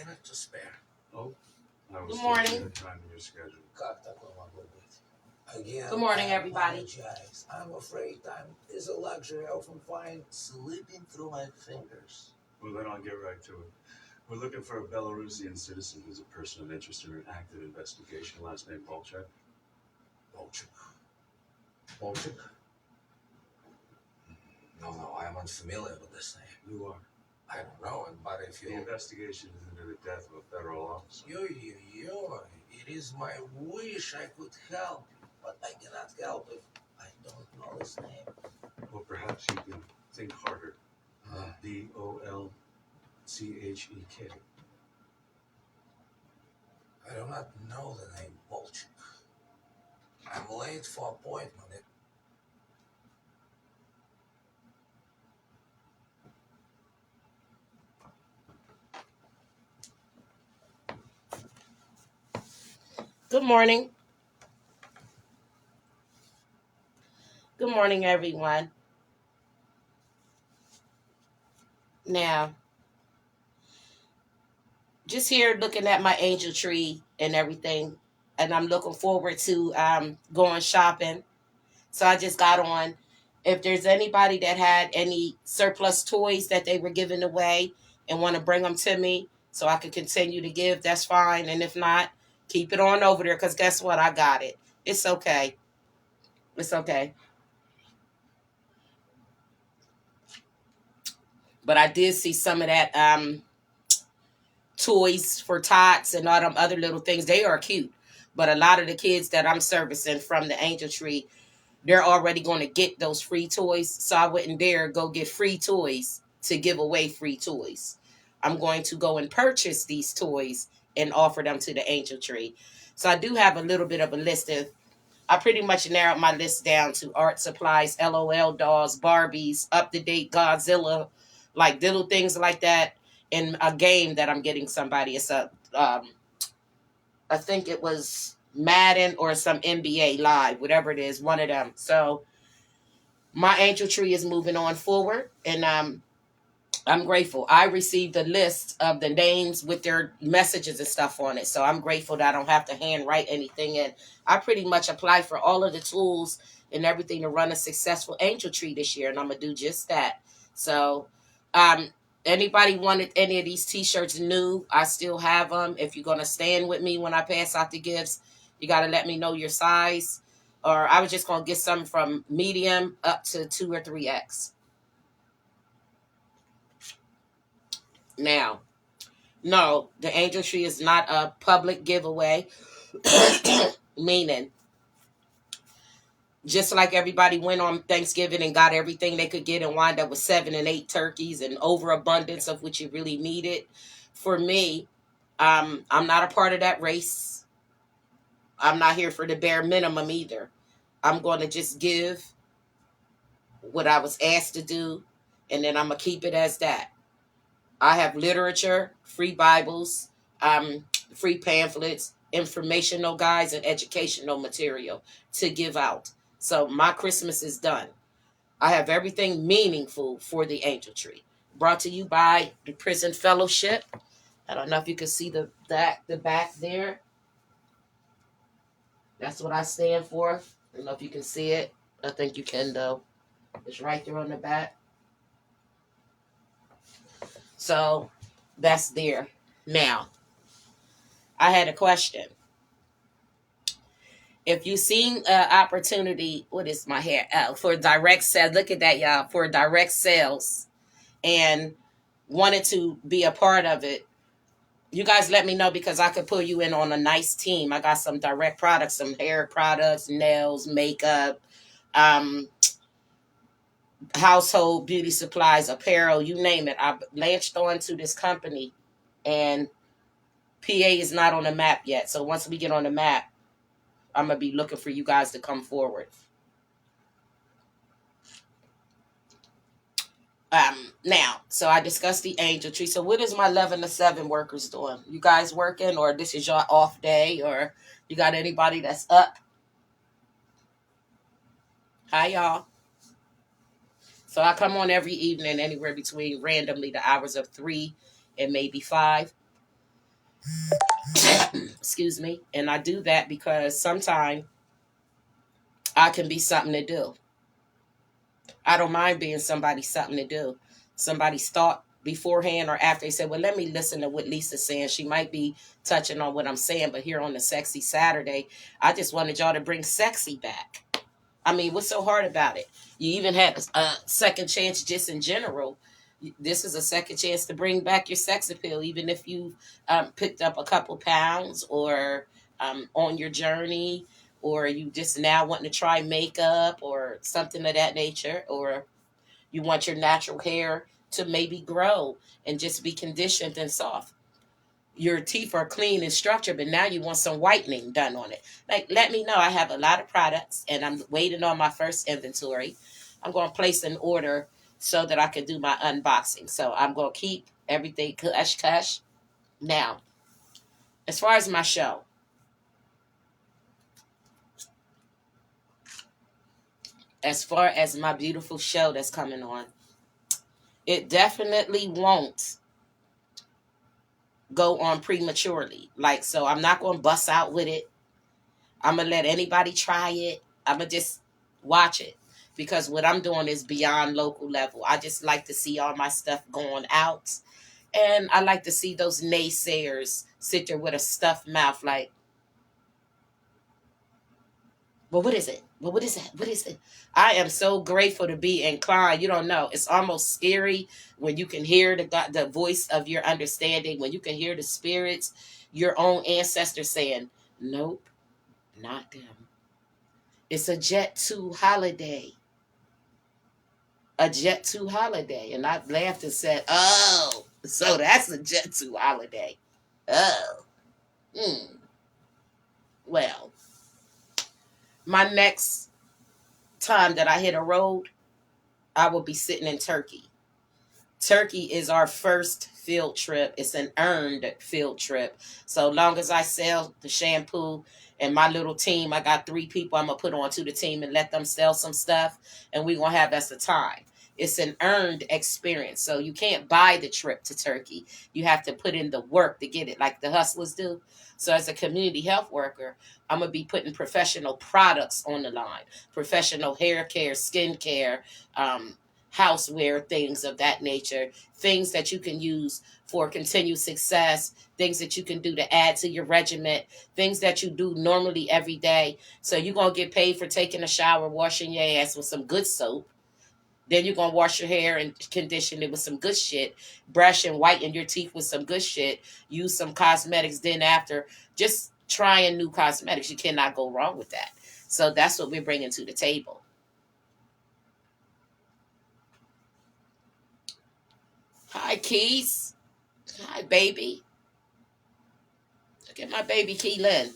minute to spare. Oh, I was Good morning. still time in your schedule. Again, Good morning, I everybody. apologize. I'm afraid time is a luxury I often find slipping through my fingers. Well, then I'll get right to it. We're looking for a Belarusian citizen who's a person of interest in an active investigation. Last name Bolchak. Bolchuk. Bolchuk? No, I'm unfamiliar with this name. You are. I don't know it, but if The you... investigation is into the death of a federal officer. Yo. It is my wish I could help, but I cannot help if I don't know his name. Well, perhaps you can think harder. Bolchek. I do not know the name Bolchuk. I'm late for appointment. Good morning. Good morning, everyone. Now, just here looking at my angel tree and everything, and I'm looking forward to going shopping. So I just got on. If there's anybody that had any surplus toys that they were giving away and want to bring them to me so I can continue to give, that's fine. And if not, keep it on over there because guess what? I got it. It's okay. It's okay. But I did see some of that toys for tots and all them other little things. They are cute. But a lot of the kids that I'm servicing from the Angel Tree, they're already going to get those free toys. So I wouldn't dare go get free toys to give away free toys. I'm going to go and purchase these toys and offer them to the Angel Tree. So I do have a little bit of a list of, I pretty much narrowed my list down to art supplies, LOL dolls, Barbies, up-to-date Godzilla, like little things like that, and a game that I'm getting somebody. It's I think it was Madden or some NBA Live, whatever it is, one of them. So my Angel Tree is moving on forward, and I'm grateful. I received a list of the names with their messages and stuff on it. So I'm grateful that I don't have to handwrite anything. And I pretty much applied for all of the tools and everything to run a successful Angel Tree this year. And I'm going to do just that. So um, anybody wanted any of these t-shirts new, I still have them. If you're going to stand with me when I pass out the gifts, you got to let me know your size. Or I was just going to get some from medium up to 2 or 3X. Now, no, the Angel Tree is not a public giveaway. Meaning, just like everybody went on Thanksgiving and got everything they could get and wind up with 7 and 8 turkeys and overabundance of what you really needed. For me, I'm not a part of that race. I'm not here for the bare minimum either. I'm going to just give what I was asked to do, and then I'm going to keep it as that. I have literature, free Bibles, free pamphlets, informational guides, and educational material to give out. So my Christmas is done. I have everything meaningful for the Angel Tree. Brought to you by the Prison Fellowship. I don't know if you can see the back there. That's what I stand for. I don't know if you can see it. I think you can though. It's right there on the back. So that's there. Now, I had a question. If you seen an opportunity, what is my hair? For direct sales, look at that, y'all. For direct sales and wanted to be a part of it, you guys let me know because I could pull you in on a nice team. I got some direct products, some hair products, nails, makeup, um, household beauty supplies, apparel, you name it. I latched on to this company, and PA is not on the map yet. So once we get on the map, I'm going to be looking for you guys to come forward. Now, so I discussed the Angel Tree. So what is my 11 to 7 workers doing? You guys working, or this is your off day, or you got anybody that's up? Hi, y'all. So I come on every evening, anywhere between randomly the hours of 3 and maybe 5. Excuse me. And I do that because sometimes I can be something to do. I don't mind being somebody's something to do. Somebody's thought beforehand or after they said, well, let me listen to what Lisa's saying. She might be touching on what I'm saying, but here on the Sexy Saturday, I just wanted y'all to bring sexy back. I mean, what's so hard about it? You even had a second chance just in general. This is a second chance to bring back your sex appeal, even if you picked up a couple pounds or on your journey, or you just now wanting to try makeup or something of that nature, or you want your natural hair to maybe grow and just be conditioned and soft. Your teeth are clean and structured, but now you want some whitening done on it. Like, let me know. I have a lot of products and I'm waiting on my first inventory. I'm going to place an order so that I can do my unboxing. So I'm going to keep everything cush cush. Now, as far as my show, as far as my beautiful show that's coming on, it definitely won't go on prematurely. Like, so I'm not going to bust out with it. I'm going to let anybody try it. I'm going to just watch it. Because what I'm doing is beyond local level. I just like to see all my stuff going out. And I like to see those naysayers sit there with a stuffed mouth like, well, what is it? Well, what is that? What is it? I am so grateful to be inclined. You don't know. It's almost scary when you can hear the voice of your understanding, when you can hear the spirits, your own ancestors saying, nope, not them. It's a Jet 2 holiday. A Jet 2 holiday. And I laughed and said, oh, so that's a Jet 2 holiday. Oh. Well, my next time that I hit a road, I will be sitting in Turkey. Turkey is our first field trip. It's an earned field trip. So long as I sell the shampoo and my little team, I got 3 people I'm going to put onto the team and let them sell some stuff. And we're going to have us a time. It's an earned experience. So you can't buy the trip to Turkey. You have to put in the work to get it, like the hustlers do. So as a community health worker, I'm going to be putting professional products on the line. Professional hair care, skin care, houseware, things of that nature, things that you can use for continued success, things that you can do to add to your regiment, things that you do normally every day. So you're going to get paid for taking a shower, washing your ass with some good soap. Then you're going to wash your hair and condition it with some good shit, brush and whiten your teeth with some good shit, use some cosmetics then after, just trying new cosmetics. You cannot go wrong with that. So that's what we're bringing to the table. Hi, Keys. Hi, baby. Look at my baby Keelan.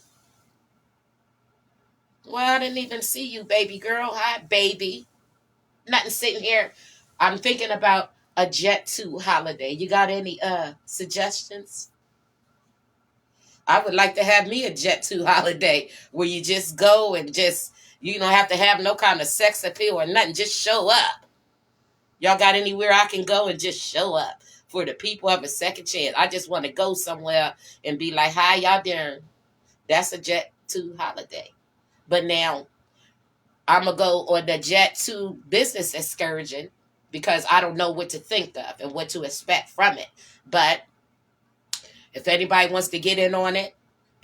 Well, I didn't even see you, baby girl. Hi, baby. Nothing sitting here. I'm thinking about a Jet 2 holiday. You got any suggestions? I would like to have me a Jet 2 holiday where you just go and just, you don't have to have no kind of sex appeal or nothing. Just show up. Y'all got anywhere I can go and just show up for the people of a second chance? I just want to go somewhere and be like, hi, y'all doing? That's a Jet 2 holiday. But now I'm going to go on the Jet 2 business excursion because I don't know what to think of and what to expect from it. But if anybody wants to get in on it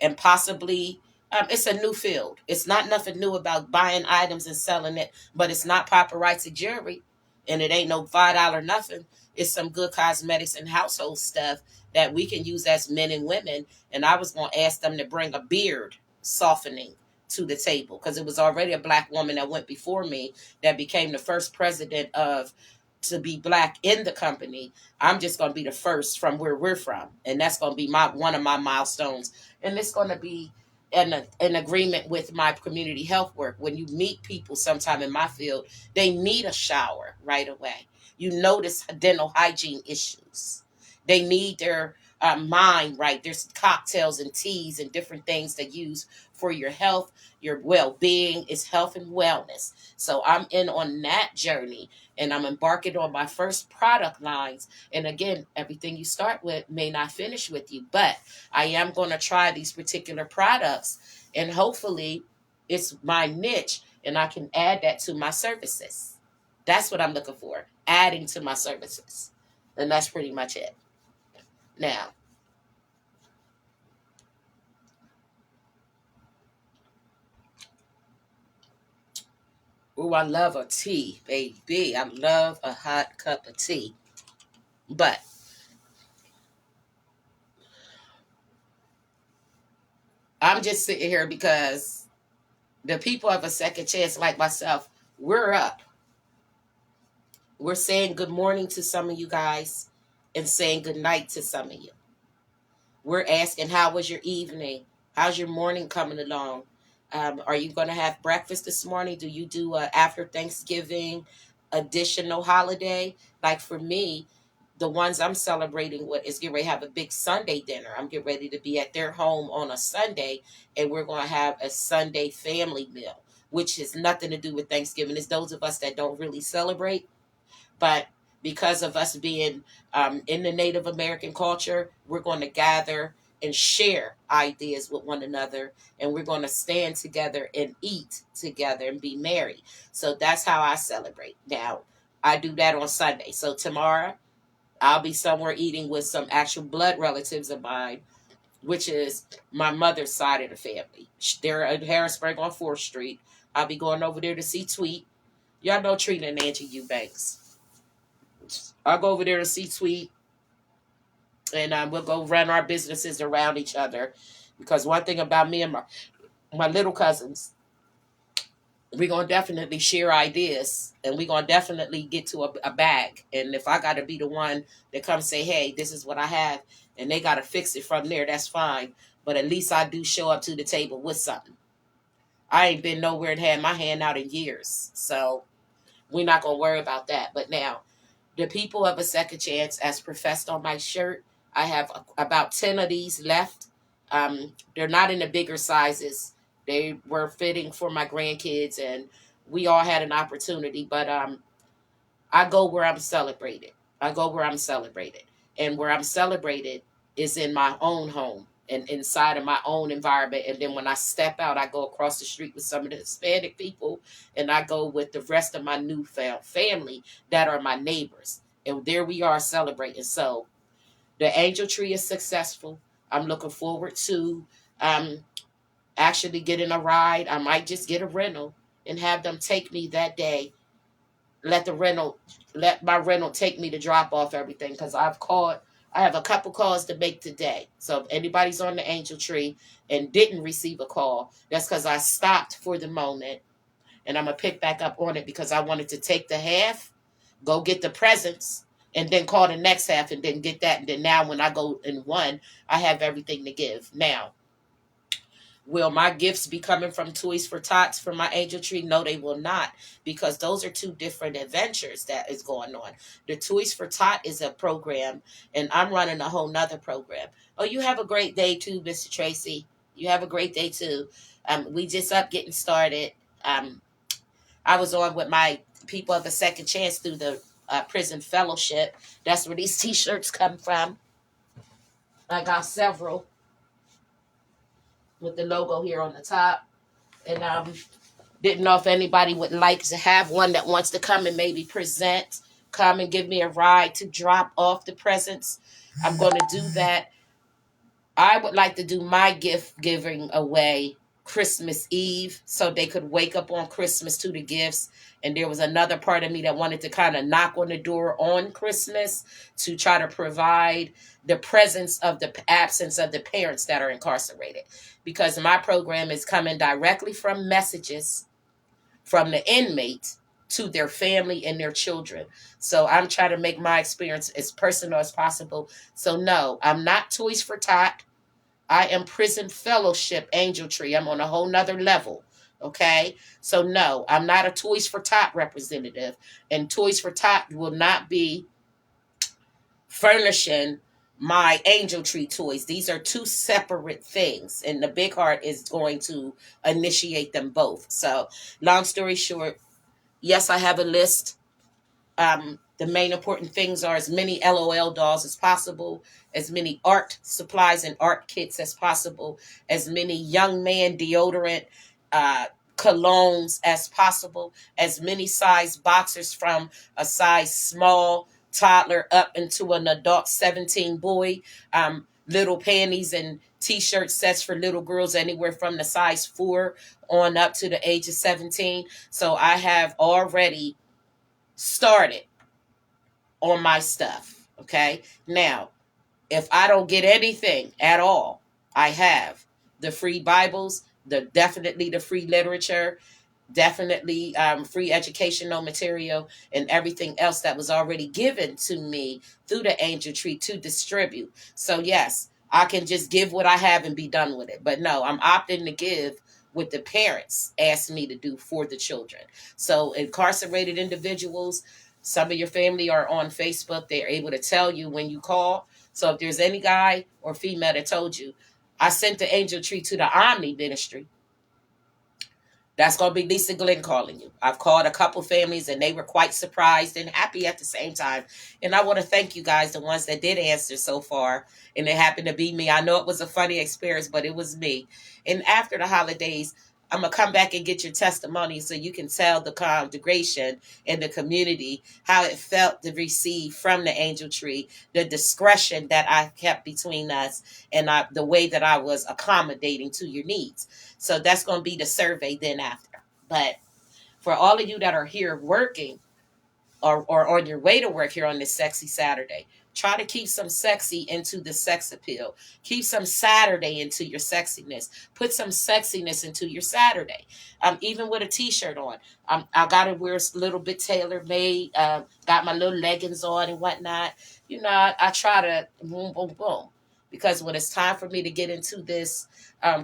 and possibly, it's a new field. It's not nothing new about buying items and selling it, but it's not paparazzi jewelry. And it ain't no $5 nothing. It's some good cosmetics and household stuff that we can use as men and women. And I was going to ask them to bring a beard softening to the table because it was already a black woman that went before me that became the first president of to be black in the company. I'm just going to be the first from where we're from. And that's going to be one of my milestones. And it's going to be an agreement with my community health work. When you meet people sometime in my field, they need a shower right away. You notice dental hygiene issues. They need their mind right. There's cocktails and teas and different things that use for your health, your well-being. Is health and wellness. So I'm in on that journey, and I'm embarking on my first product lines. And again, everything you start with may not finish with you, but I am going to try these particular products, and hopefully it's my niche and I can add that to my services. That's what I'm looking for, adding to my services. And that's pretty much it. Now, ooh, I love a tea, baby. I love a hot cup of tea. But I'm just sitting here because the people of a second chance, like myself, we're up. We're saying good morning to some of you guys and saying good night to some of you. We're asking, how was your evening? How's your morning coming along? Are you going to have breakfast this morning? Do you do a after Thanksgiving additional holiday? Like for me, the ones I'm celebrating with is getting ready to have a big Sunday dinner. I'm getting ready to be at their home on a Sunday, and we're going to have a Sunday family meal, which has nothing to do with Thanksgiving. It's those of us that don't really celebrate, but because of us being in the Native American culture, we're going to gather and share ideas with one another, and we're going to stand together and eat together and be merry. So that's how I celebrate. Now, I do that on Sunday. So tomorrow, I'll be somewhere eating with some actual blood relatives of mine, which is my mother's side of the family. They're in Harrisburg on 4th Street. I'll be going over there to see Tweet. Y'all know Trina and Angie Eubanks. I'll go over there to see Tweet, and we'll go run our businesses around each other. Because one thing about me and my little cousins, we're going to definitely share ideas, and we're going to definitely get to a bag. And if I got to be the one that comes say, hey, this is what I have, and they got to fix it from there, that's fine. But at least I do show up to the table with something. I ain't been nowhere and had my hand out in years. So we're not going to worry about that. But now, the people of a second chance, as professed on my shirt, I have about 10 of these left. They're not in the bigger sizes. They were fitting for my grandkids, and we all had an opportunity. But I go where I'm celebrated. I go where I'm celebrated. And where I'm celebrated is in my own home and inside of my own environment. And then when I step out, I go across the street with some of the Hispanic people, and I go with the rest of my newfound family that are my neighbors. And there we are celebrating. So the angel tree is successful. I'm looking forward to um, actually getting a ride. I might just get a rental and have them take me that day. Let my rental take me to drop off everything, because I have a couple calls to make today. So if anybody's on the angel tree and didn't receive a call, that's because I stopped for the moment, and I'm going to pick back up on it because I wanted to take the half, go get the presents, and then call the next half and then get that. And then now when I go in one, I have everything to give. Now, will my gifts be coming from Toys for Tots for my angel tree? No, they will not, because those are two different adventures that is going on. The Toys for Tot is a program, and I'm running a whole nother program. Oh, you have a great day too, Mr. Tracy. You have a great day too. We just up getting started. I was on with my people of a second chance through the prison fellowship. That's where these T-shirts come from. I got several with the logo here on the top, and didn't know if anybody would like to have one that wants to come and maybe present, come and give me a ride to drop off the presents. I'm going to do that. I would like to do my gift giving away Christmas Eve, so they could wake up on Christmas to the gifts. And there was another part of me that wanted to kind of knock on the door on Christmas to try to provide the presence of the absence of the parents that are incarcerated. Because my program is coming directly from messages from the inmate to their family and their children. So I'm trying to make my experience as personal as possible. So no, I'm not Toys for Tot. I am Prison Fellowship Angel Tree. I'm on a whole nother level. Okay? So no, I'm not a Toys for Tot representative. And Toys for Tot will not be furnishing my angel tree toys. These are two separate things, and the big heart is going to initiate them both. So, long story short, yes, I have a list. The main important things are as many LOL dolls as possible, as many art supplies and art kits as possible, as many young man deodorant, uh, colognes as possible, as many size boxers from a size small toddler up into an adult 17 boy, little panties and t-shirt sets for little girls anywhere from the size 4 on up to the age of 17. So I have already started on my stuff. Okay. Now, if I don't get anything at all, I have the free Bibles, definitely the free literature, definitely free educational material, and everything else that was already given to me through the angel tree to distribute. So yes, I can just give what I have and be done with it. But no, I'm opting to give what the parents asked me to do for the children. So incarcerated individuals, some of your family are on Facebook. They're able to tell you when you call. So if there's any guy or female that told you, I sent the angel tree to the Omni ministry, that's going to be Lisa Glenn calling you. I've called a couple families and they were quite surprised and happy at the same time. And I want to thank you guys, the ones that did answer so far. And it happened to be me. I know it was a funny experience, but it was me. And after the holidays, I'm going to come back and get your testimony so you can tell the congregation and the community how it felt to receive from the angel tree, the discretion that I kept between us, and the way that I was accommodating to your needs. So that's going to be the survey then after. But for all of you that are here working or on your way to work here on this sexy Saturday, try to keep some sexy into the sex appeal. Keep some Saturday into your sexiness. Put some sexiness into your Saturday. Even with a t-shirt on. I got to wear a little bit tailor made. Got my little leggings on and whatnot. You know, I try to boom, boom, boom. Because when it's time for me to get into this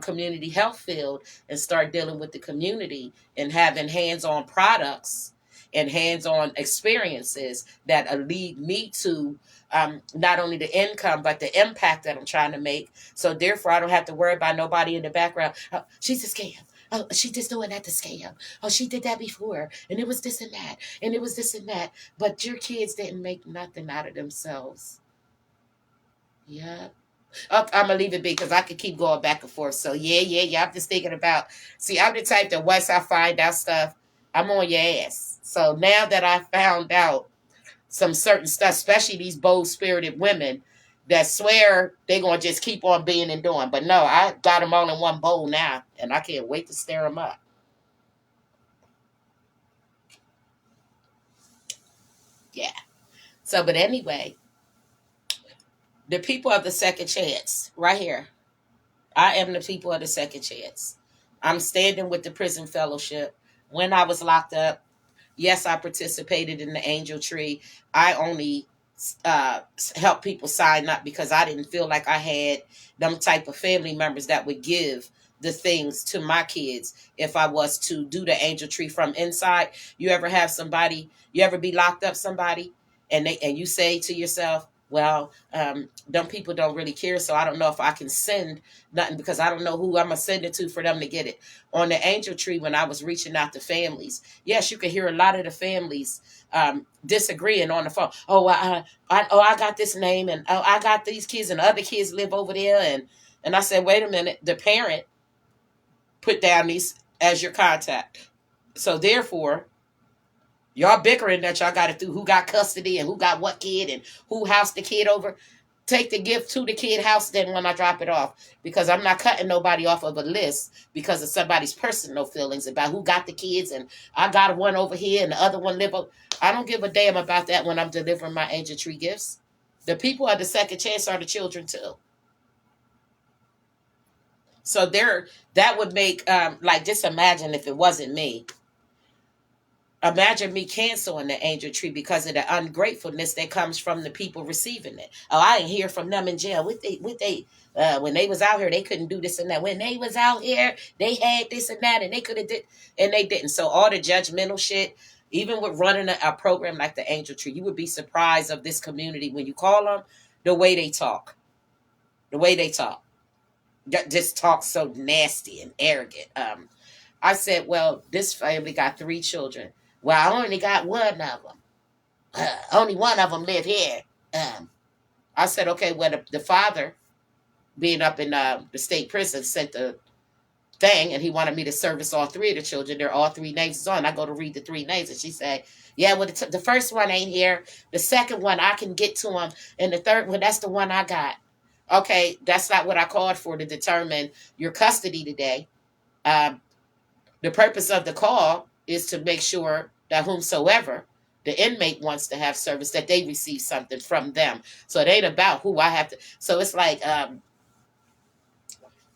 community health field and start dealing with the community and having hands-on products and hands-on experiences that lead me to not only the income but the impact that I'm trying to make. So therefore, I don't have to worry about nobody in the background. Oh, she's a scam. Oh, she just doing that to scam. Oh, she did that before, and it was this and that, and it was this and that. But your kids didn't make nothing out of themselves. Yeah. Oh, I'm gonna leave it be because I could keep going back and forth. So yeah. I'm just thinking about. See, I'm the type that once I find out stuff, I'm on your ass. So now that I found out some certain stuff, especially these bold spirited women that swear they're gonna just keep on being and doing, but no, I got them all in one bowl now, and I can't wait to stir them up. Yeah. So, but anyway, the people of the second chance, right here. I am the people of the second chance. I'm standing with the prison fellowship. When I was locked up, yes, I participated in the angel tree. I only helped people sign up because I didn't feel like I had them type of family members that would give the things to my kids if I was to do the angel tree from inside. You ever have somebody, you ever be locked up somebody and you say to yourself, well, them people don't really care, so I don't know if I can send nothing because I don't know who I'm going to send it to for them to get it. On the angel tree, when I was reaching out to families, yes, you could hear a lot of the families disagreeing on the phone. Oh, I got this name, and oh, I got these kids, and the other kids live over there. And I said, wait a minute, the parent put down these as your contact. So therefore, y'all bickering that y'all got it through who got custody and who got what kid and who housed the kid over. Take the gift to the kid house then when I drop it off, because I'm not cutting nobody off of a list because of somebody's personal feelings about who got the kids and I got one over here and the other one live over. I don't give a damn about that when I'm delivering my angel tree gifts. The people of the second chance are the children too. So that would make like, just imagine if it wasn't me. Imagine me canceling the angel tree because of the ungratefulness that comes from the people receiving it. Oh, I didn't hear from them in jail. When they was out here, they couldn't do this and that. When they was out here, they had this and that, and they could have did, and they didn't. So all the judgmental shit, even with running a program like the angel tree, you would be surprised of this community when you call them. The way they talk. The way they talk. Just talk so nasty and arrogant. I said, well, this family got 3 children. Well, I only got one of them. Only one of them live here. I said, okay, well, the father, being up in the state prison, sent the thing, and he wanted me to service all 3 of the children. They're all 3 names is on. I go to read the 3 names, and she said, yeah, well, the first one ain't here. The second one, I can get to him. And the third one, that's the one I got. Okay, that's not what I called for to determine your custody today. Um, the purpose of the call is to make sure that whomsoever the inmate wants to have service, that they receive something from them. So it ain't about who I have to. So it's like,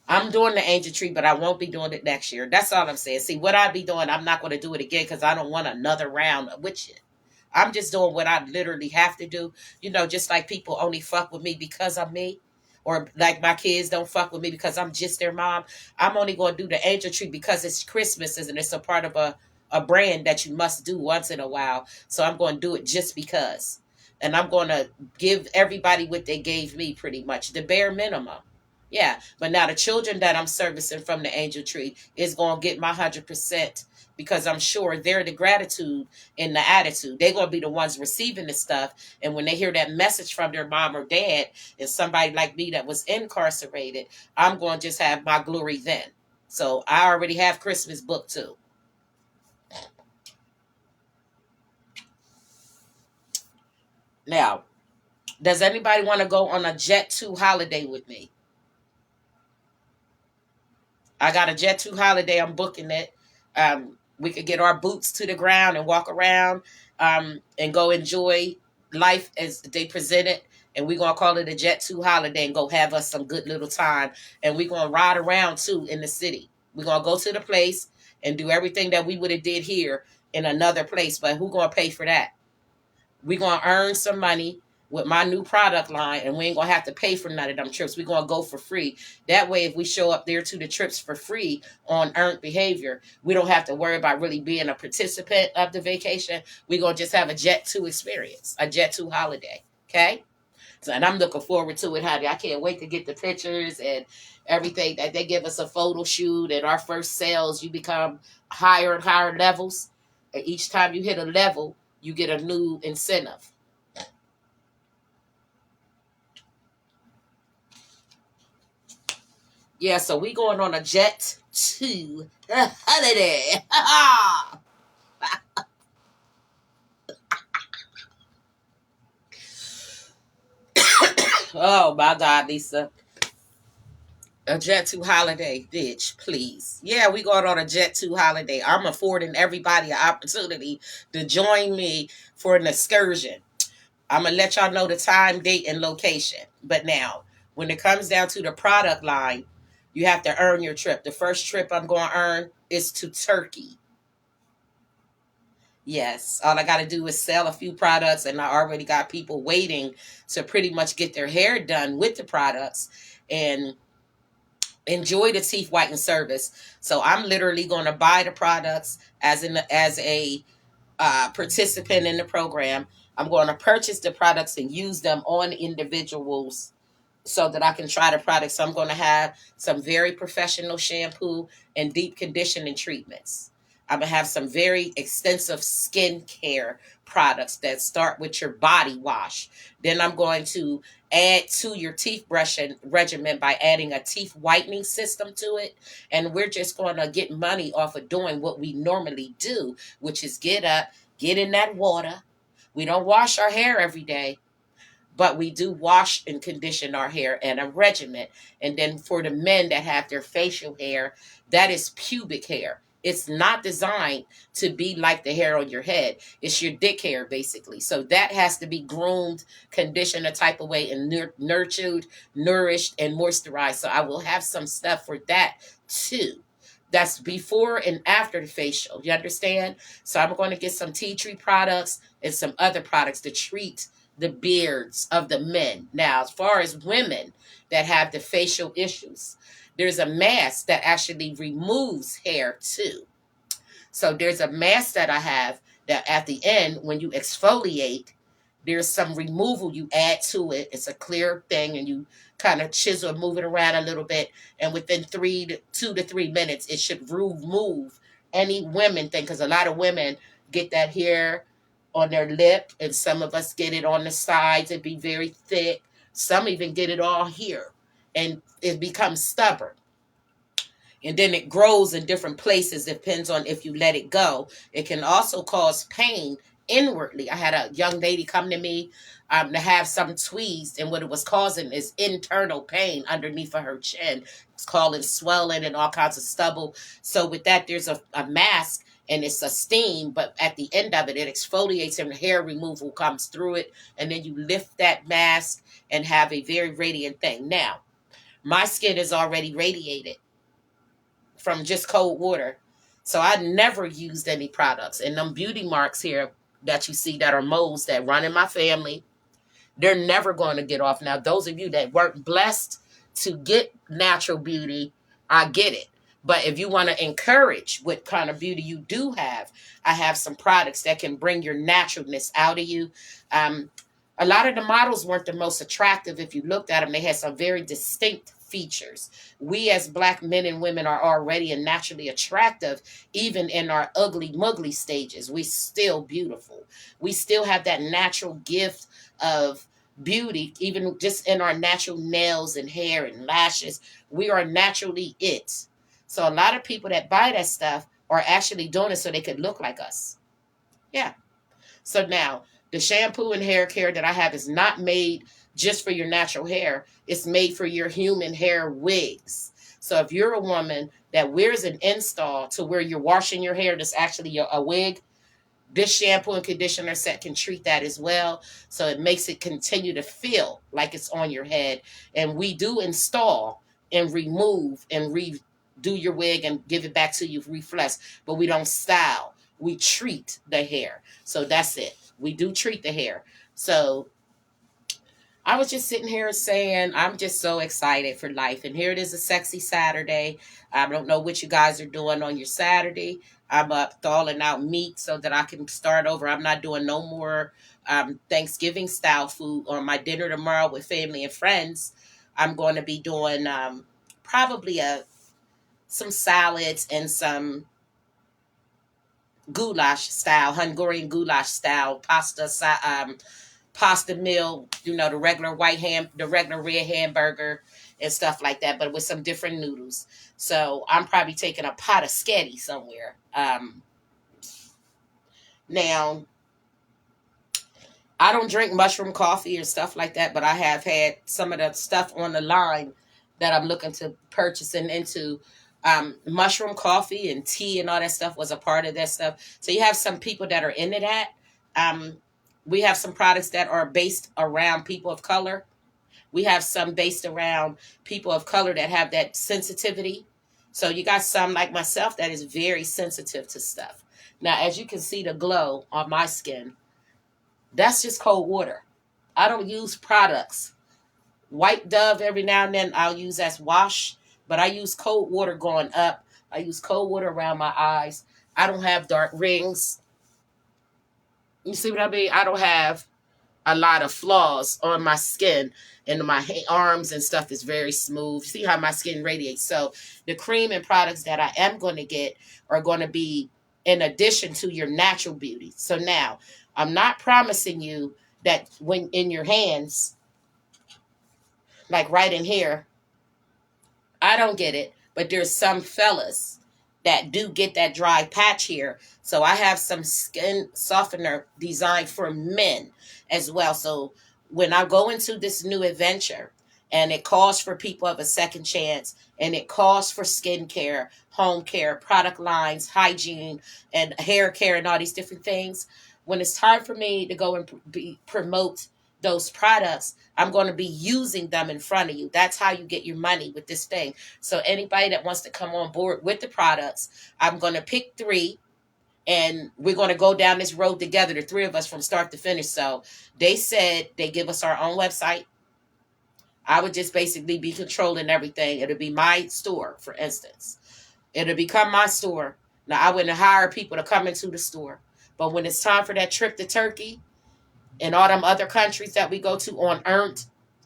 I'm doing the angel tree, but I won't be doing it next year. That's all I'm saying. See, what I be doing, I'm not going to do it again because I don't want another round with you. I'm just doing what I literally have to do. You know, just like people only fuck with me because I'm me. Or like my kids don't fuck with me because I'm just their mom. I'm only going to do the angel tree because it's Christmas and it's a part of a brand that you must do once in a while. So I'm going to do it just because. And I'm going to give everybody what they gave me pretty much, the bare minimum. Yeah, but now the children that I'm servicing from the angel tree is going to get my 100% because I'm sure they're the gratitude and the attitude. They're going to be the ones receiving the stuff. And when they hear that message from their mom or dad and somebody like me that was incarcerated, I'm going to just have my glory then. So I already have Christmas booked too. Now, does anybody want to go on a Jet 2 holiday with me? I got a Jet 2 holiday. I'm booking it. We could get our boots to the ground and walk around and go enjoy life as they present it. And we're going to call it a Jet 2 holiday and go have us some good little time. And we're going to ride around, too, in the city. We're going to go to the place and do everything that we would have did here in another place. But who's going to pay for that? We're going to earn some money with my new product line, and we ain't going to have to pay for none of them trips. We're going to go for free. That way, if we show up there to the trips for free on earned behavior, we don't have to worry about really being a participant of the vacation. We're going to just have a Jet 2 experience, a Jet 2 holiday, okay? So, and I'm looking forward to it, honey. I can't wait to get the pictures and everything that they give us a photo shoot. And our first sales, you become higher and higher levels. And each time you hit a level, you get a new incentive. Yeah, so we going on a Jet 2 holiday. Oh, my God, Lisa. A Jet 2 holiday, bitch, please. Yeah, we going on a Jet 2 holiday. I'm affording everybody an opportunity to join me for an excursion. I'm going to let y'all know the time, date, and location. But now, when it comes down to the product line, you have to earn your trip. The first trip I'm going to earn is to Turkey. Yes, all I got to do is sell a few products, and I already got people waiting to pretty much get their hair done with the products and enjoy the teeth whitening service. So I'm literally going to buy the products as a participant in the program. I'm going to purchase the products and use them on individuals so that I can try the products. So I'm going to have some very professional shampoo and deep conditioning treatments. I'm going to have some very extensive skincare products that start with your body wash. Then I'm going to add to your teeth brushing regimen by adding a teeth whitening system to it. And we're just going to get money off of doing what we normally do, which is get up, get in that water. We don't wash our hair every day, but we do wash and condition our hair and a regimen. And then for the men that have their facial hair, that is pubic hair. It's not designed to be like the hair on your head. It's your dick hair, basically. So that has to be groomed, conditioned a type of way, and nurtured, nourished, and moisturized. So I will have some stuff for that too. That's before and after the facial. You understand? So I'm going to get some tea tree products and some other products to treat the beards of the men. Now, as far as women that have the facial issues, there's a mask that actually removes hair too. So there's a mask that I have that at the end, when you exfoliate, There's some removal you add to it. It's a clear thing, and you kind of chisel and move it around a little bit. And within 2 to 3 minutes, it should remove any women thing. Because a lot of women get that hair on their lip, and some of us get it on the sides. It be very thick. Some even get it all here, and it becomes stubborn, and then it grows in different places. It depends on if you let it go. It can also cause pain inwardly. I had a young lady come to me to have some tweezed, and what it was causing is internal pain underneath of her chin. It's causing swelling and all kinds of stubble. So with that, there's a mask, and it's a steam, but at the end of it, it exfoliates and hair removal comes through it, and then you lift that mask and have a very radiant thing. Now, my skin is already radiated from just cold water. So I never used any products. And them beauty marks here that you see that are moles that run in my family, they're never going to get off. Now, those of you that weren't blessed to get natural beauty, I get it. But if you want to encourage what kind of beauty you do have, I have some products that can bring your naturalness out of you. A lot of the models weren't the most attractive. If you looked at them, they had some very distinct features. We as Black men and women are already and naturally attractive, even in our ugly muggly stages. We still beautiful. We still have that natural gift of beauty, even just in our natural nails and hair and lashes. We are naturally it. So a lot of people that buy that stuff are actually doing it so they could look like us. Yeah. So now, the shampoo and hair care that I have is not made just for your natural hair. It's made for your human hair wigs. So if you're a woman that wears an install to where you're washing your hair that's actually a wig, this shampoo and conditioner set can treat that as well. So it makes it continue to feel like it's on your head. And we do install and remove and redo your wig and give it back to you refresh, but we don't style. We treat the hair. So that's it. We do treat the hair. So I was just sitting here saying, I'm just so excited for life. And here it is, a sexy Saturday. I don't know what you guys are doing on your Saturday. I'm up thawing out meat so that I can start over. I'm not doing no more Thanksgiving style food on my dinner tomorrow with family and friends. I'm going to be doing probably some salads and some goulash style, Hungarian goulash style pasta meal, the regular the regular red hamburger and stuff like that, but with some different noodles. So I'm probably taking a pot of sketty somewhere. Now, I don't drink mushroom coffee or stuff like that, but I have had some of the stuff on the line that I'm looking to purchasing into. Mushroom coffee and tea and all that stuff was a part of that stuff. So you have some people that are into that. We have some products that are based around people of color. We have some based around people of color that have that sensitivity. So you got some like myself that is very sensitive to stuff. Now, as you can see the glow on my skin, that's just cold water. I don't use products. White Dove every now and then I'll use as wash, but I use cold water going up. I use cold water around my eyes. I don't have dark rings. You see what I mean? I don't have a lot of flaws on my skin, and my arms and stuff is very smooth. See how my skin radiates. So the cream and products that I am going to get are going to be in addition to your natural beauty. So now, I'm not promising you that when in your hands, like right in here, I don't get it, but there's some fellas that do get that dry patch here. So I have some skin softener designed for men as well. So when I go into this new adventure, and it calls for people of a second chance, and it calls for skincare, home care, product lines, hygiene, and hair care, and all these different things. When it's time for me to go and promote those products, I'm going to be using them in front of you. That's how you get your money with this thing. So anybody that wants to come on board with the products, I'm going to pick 3, and we're going to go down this road together, the 3 of us from start to finish. So they said they give us our own website. I would just basically be controlling everything. It'll be my store, for instance. It'll become my store. Now, I wouldn't hire people to come into the store. But when it's time for that trip to Turkey, In all them other countries that we go to on earned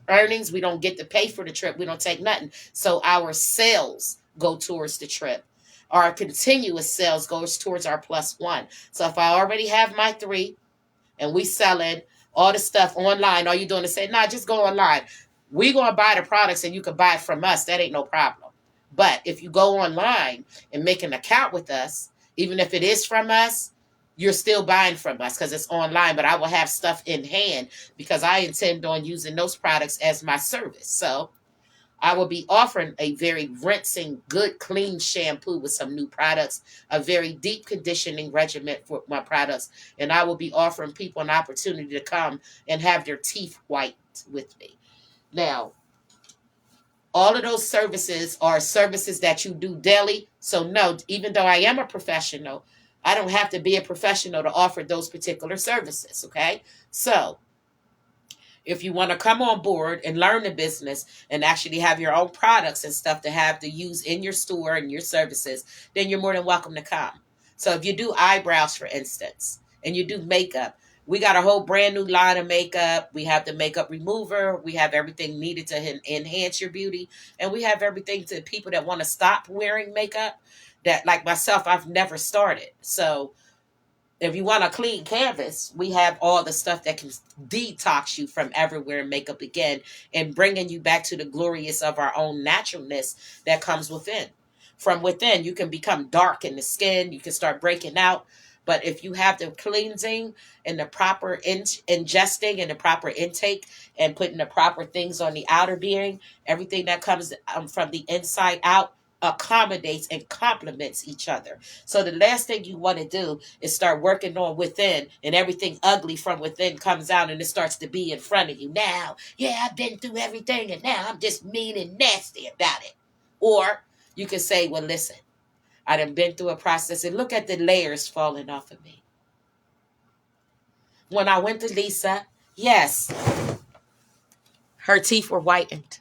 earnings, we don't get to pay for the trip. We don't take nothing. So our sales go towards the trip. Our continuous sales goes towards our +1. So if I already have my 3 and we selling all the stuff online, all you doing is say, nah, just go online. We gonna buy the products and you can buy it from us. That ain't no problem. But if you go online and make an account with us, even if it is from us, you're still buying from us because it's online. But I will have stuff in hand because I intend on using those products as my service. So I will be offering a very rinsing, good, clean shampoo with some new products, a very deep conditioning regimen for my products, and I will be offering people an opportunity to come and have their teeth white with me. Now, all of those services are services that you do daily. So, no, even though I am a professional, I don't have to be a professional to offer those particular services. Okay. So, if you want to come on board and learn the business and actually have your own products and stuff to have to use in your store and your services, then you're more than welcome to come. So if you do eyebrows, for instance, and you do makeup, we got a whole brand new line of makeup. We have the makeup remover. We have everything needed to enhance your beauty. And we have everything to people that want to stop wearing makeup that, like myself, I've never started. So if you want a clean canvas, we have all the stuff that can detox you from everywhere and makeup again and bringing you back to the glorious of our own naturalness that comes within. From within, you can become dark in the skin. You can start breaking out. But if you have the cleansing and the proper ingesting and the proper intake and putting the proper things on the outer being, everything that comes from the inside out accommodates and complements each other. So the last thing you want to do is start working on within, and everything ugly from within comes out and it starts to be in front of you. Now, yeah, I've been through everything and now I'm just mean and nasty about it. Or you can say, well, listen, I done been through a process and look at the layers falling off of me. When I went to Lisa, yes, her teeth were whitened.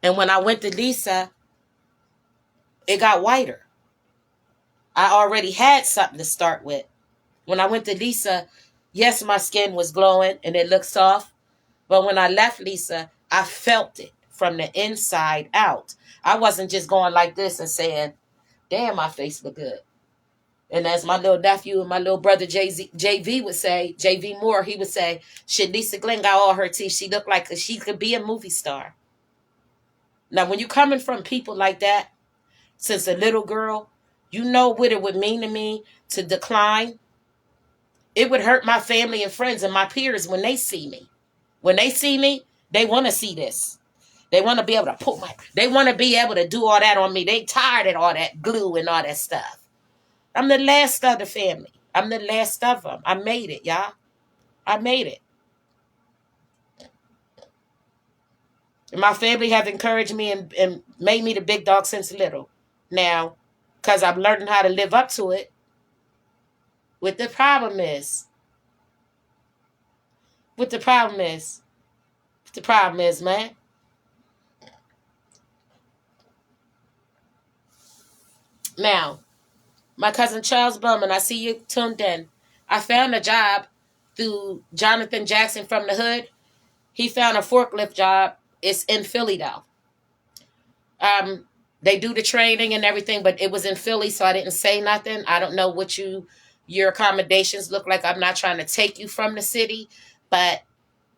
And when I went to Lisa, it got whiter. I already had something to start with. When I went to Lisa, yes, my skin was glowing and it looked soft. But when I left Lisa, I felt it from the inside out. I wasn't just going like this and saying, damn, my face look good. And as my little nephew and my little brother JV would say, JV Moore, he would say, shit, Lisa Glenn got all her teeth. She looked like she could be a movie star. Now, when you're coming from people like that, since a little girl, you know what it would mean to me to decline. It would hurt my family and friends and my peers when they see me. When they see me, they want to see this. They want to be able to they want to be able to do all that on me. They tired of all that glue and all that stuff. I'm the last of the family. I'm the last of them. I made it, y'all. I made it. And my family have encouraged me and made me the big dog since little. Now, because I'm learning how to live up to it. What the problem is, man. Now, my cousin Charles Bowman, I see you tuned in. I found a job through Jonathan Jackson from the hood. He found a forklift job. It's in Philly, though. They do the training and everything, but it was in Philly, so I didn't say nothing. I don't know what your accommodations look like. I'm not trying to take you from the city, but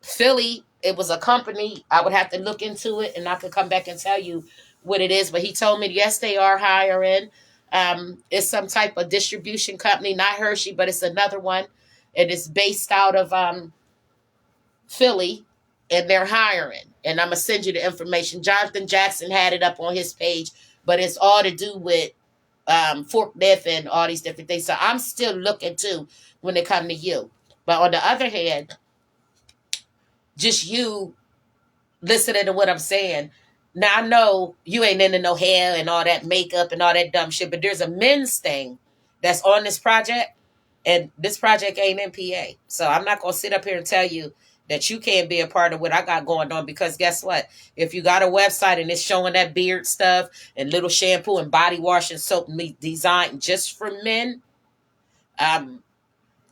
Philly, it was a company. I would have to look into it, and I could come back and tell you what it is. But he told me, yes, they are hiring. It's some type of distribution company, not Hershey, but it's another one. It is based out of Philly, and they're hiring. And I'm going to send you the information. Jonathan Jackson had it up on his page, but it's all to do with forklift and all these different things. So I'm still looking too when it comes to you. But on the other hand, just you listening to what I'm saying. Now, I know you ain't into no hair and all that makeup and all that dumb shit, but there's a men's thing that's on this project, and this project ain't in PA. So I'm not going to sit up here and tell you that you can't be a part of what I got going on, because guess what? If you got a website and it's showing that beard stuff and little shampoo and body wash and soap designed just for men,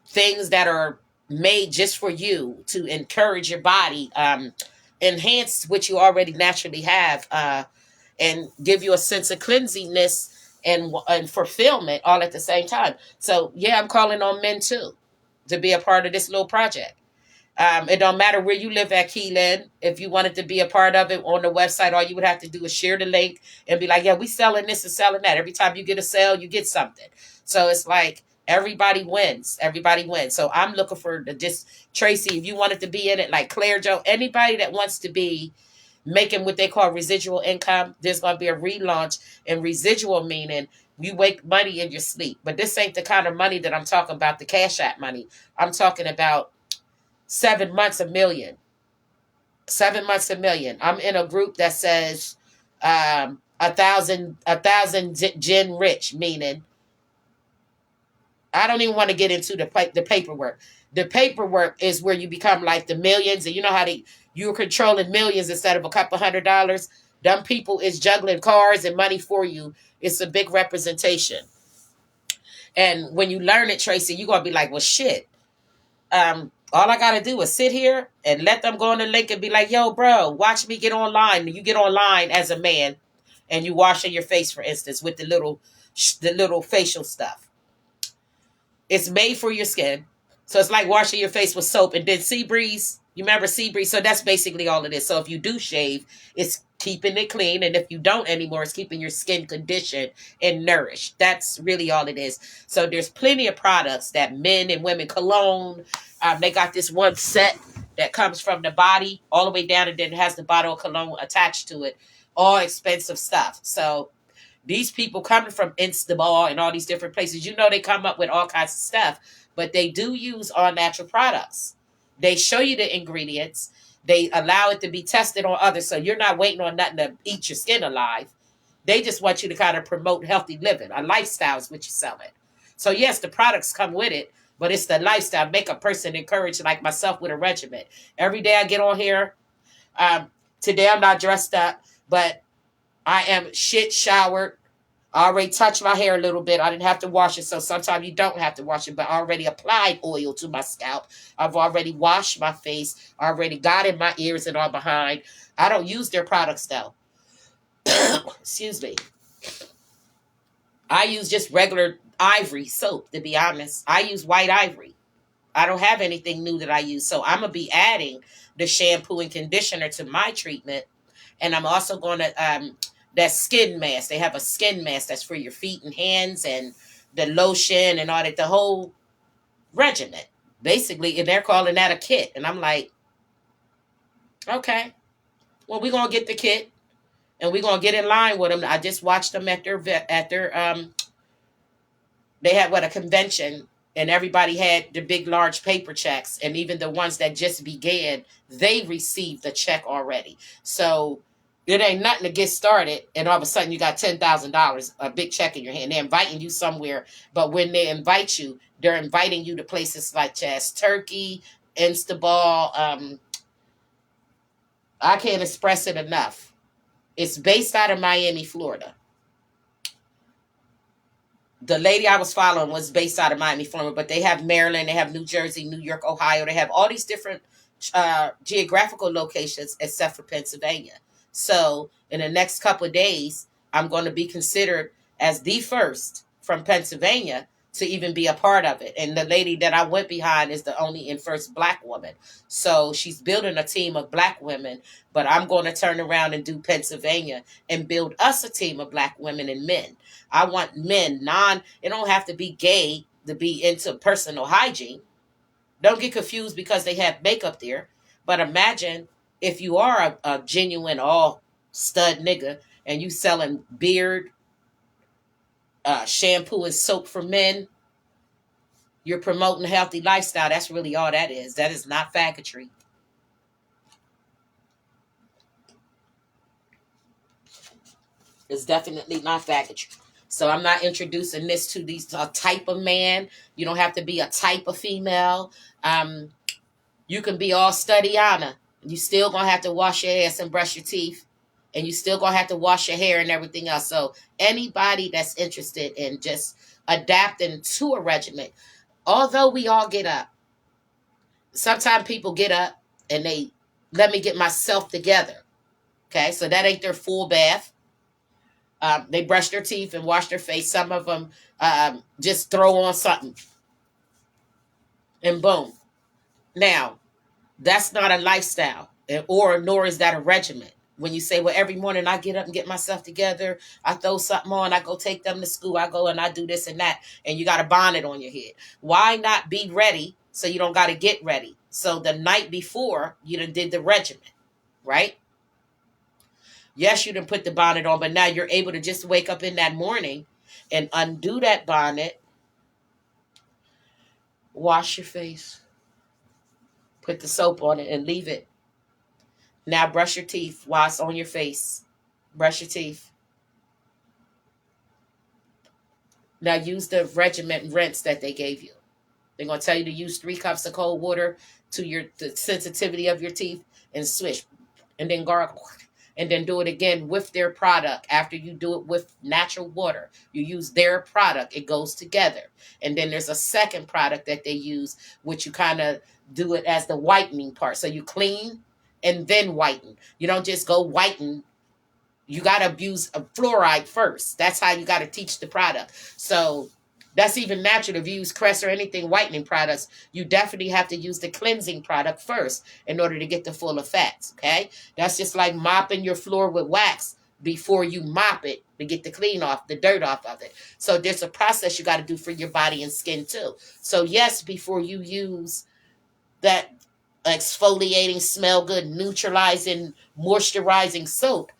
things that are made just for you to encourage your body, enhance what you already naturally have, and give you a sense of cleansiness and fulfillment all at the same time. So yeah, I'm calling on men too to be a part of this little project. It don't matter where you live at, Keelan. If you wanted to be a part of it on the website, all you would have to do is share the link and be like, yeah, we selling this and selling that. Every time you get a sale, you get something. So it's like everybody wins. Everybody wins. So I'm looking for just Tracy, if you wanted to be in it, like Claire Joe, anybody that wants to be making what they call residual income, there's going to be a relaunch. And residual meaning you wake money in your sleep. But this ain't the kind of money that I'm talking about, the Cash App money. I'm talking about 7 months, $1 million. 7 months, $1 million. I'm in a group that says 1,000 gen rich, meaning I don't even want to get into the paperwork. The paperwork is where you become like the millions, and you know how you're controlling millions instead of a couple $100. Dumb people is juggling cars and money for you. It's a big representation. And when you learn it, Tracy, you're gonna be like, well, shit. All I gotta do is sit here and let them go on the link and be like, yo, bro, watch me get online. You get online as a man and you washing your face, for instance, with the little facial stuff. It's made for your skin. So it's like washing your face with soap. And then Sea Breeze, you remember Sea Breeze? So that's basically all it is. So if you do shave, it's keeping it clean. And if you don't anymore, it's keeping your skin conditioned and nourished. That's really all it is. So there's plenty of products that men and women, cologne, they got this one set that comes from the body all the way down and then it has the bottle of cologne attached to it. All expensive stuff. So these people coming from Instaball and all these different places, you know, they come up with all kinds of stuff, but they do use all natural products. They show you the ingredients. They allow it to be tested on others, so you're not waiting on nothing to eat your skin alive. They just want you to kind of promote healthy living. A lifestyle is what you're selling. So yes, the products come with it, but it's the lifestyle. Make a person encouraged like myself with a regimen. Every day I get on here. Today I'm not dressed up, but I am shit showered. I already touched my hair a little bit. I didn't have to wash it, so sometimes you don't have to wash it, but I already applied oil to my scalp. I've already washed my face. I already got in my ears and all behind. I don't use their products, though. Excuse me. I use just regular Ivory soap, to be honest. I use white Ivory. I don't have anything new that I use, so I'm going to be adding the shampoo and conditioner to my treatment. And I'm also going to, that skin mask. They have a skin mask that's for your feet and hands and the lotion and all that, the whole regimen. Basically, and they're calling that a kit. And I'm like, okay, well, we're going to get the kit and we're going to get in line with them. I just watched them at their they had a convention and everybody had the big, large paper checks. And even the ones that just began, they received the check already. So it ain't nothing to get started. And all of a sudden you got $10,000, a big check in your hand. They're inviting you somewhere. But when they invite you, they're inviting you to places like Jazz Turkey, Instaball. I can't express it enough. It's based out of Miami, Florida. The lady I was following was based out of Miami, Florida, but they have Maryland, they have New Jersey, New York, Ohio. They have all these different geographical locations except for Pennsylvania. So in the next couple of days, I'm going to be considered as the first from Pennsylvania to even be a part of it. And the lady that I went behind is the only and first Black woman. So she's building a team of Black women, but I'm going to turn around and do Pennsylvania and build us a team of Black women and men. I want men, it don't have to be gay to be into personal hygiene. Don't get confused because they have makeup there. But imagine if you are a genuine all stud nigga and you selling beard, shampoo and soap for men, you're promoting a healthy lifestyle. That's really all that is. That is not faggotry. It's definitely not faggotry. So I'm not introducing this to these type of man. You don't have to be a type of female. You can be all studiana. You still gonna have to wash your ass and brush your teeth. And you still gonna have to wash your hair and everything else. So anybody that's interested in just adapting to a regimen, although we all get up sometimes people get up and they let me get myself together. Okay, so that ain't their full bath. They brush their teeth and wash their face. Some of them just throw on something and boom. Now, that's not a lifestyle, or nor is that a regimen. When you say, well, every morning I get up and get myself together, I throw something on, I go take them to school, I go and I do this and that, and you got a bonnet on your head. Why not be ready so you don't got to get ready? So the night before, you done did the regimen, right? Yes, you done put the bonnet on, but now you're able to just wake up in that morning and undo that bonnet, wash your face, put the soap on it, and leave it. Now brush your teeth while it's on your face. Brush your teeth. Now use the regiment rinse that they gave you. They're going to tell you to use 3 cups of cold water to the sensitivity of your teeth and swish. And then gargle. And then do it again with their product. After you do it with natural water, you use their product. It goes together. And then there's a second product that they use, which you kind of do it as the whitening part. So you clean and then whiten. You don't just go whiten. You got to use a fluoride first. That's how you got to teach the product. So that's even natural. If you use Crest or anything whitening products, you definitely have to use the cleansing product first in order to get the full effects. Okay? That's just like mopping your floor with wax before you mop it to get the clean off, the dirt off of it. So there's a process you got to do for your body and skin too. So yes, before you use that exfoliating, smell good, neutralizing, moisturizing soap,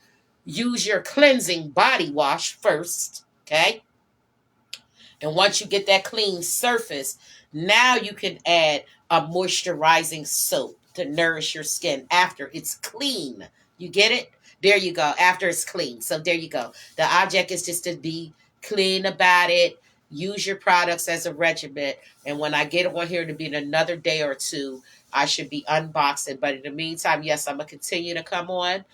use your cleansing body wash first, okay? And once you get that clean surface, now you can add a moisturizing soap to nourish your skin after it's clean. You get it? There you go. After it's clean. So there you go. The object is just to be clean about it. Use your products as a regimen. And when I get on here to be in another day or two, I should be unboxing. But in the meantime, yes, I'm going to continue to come on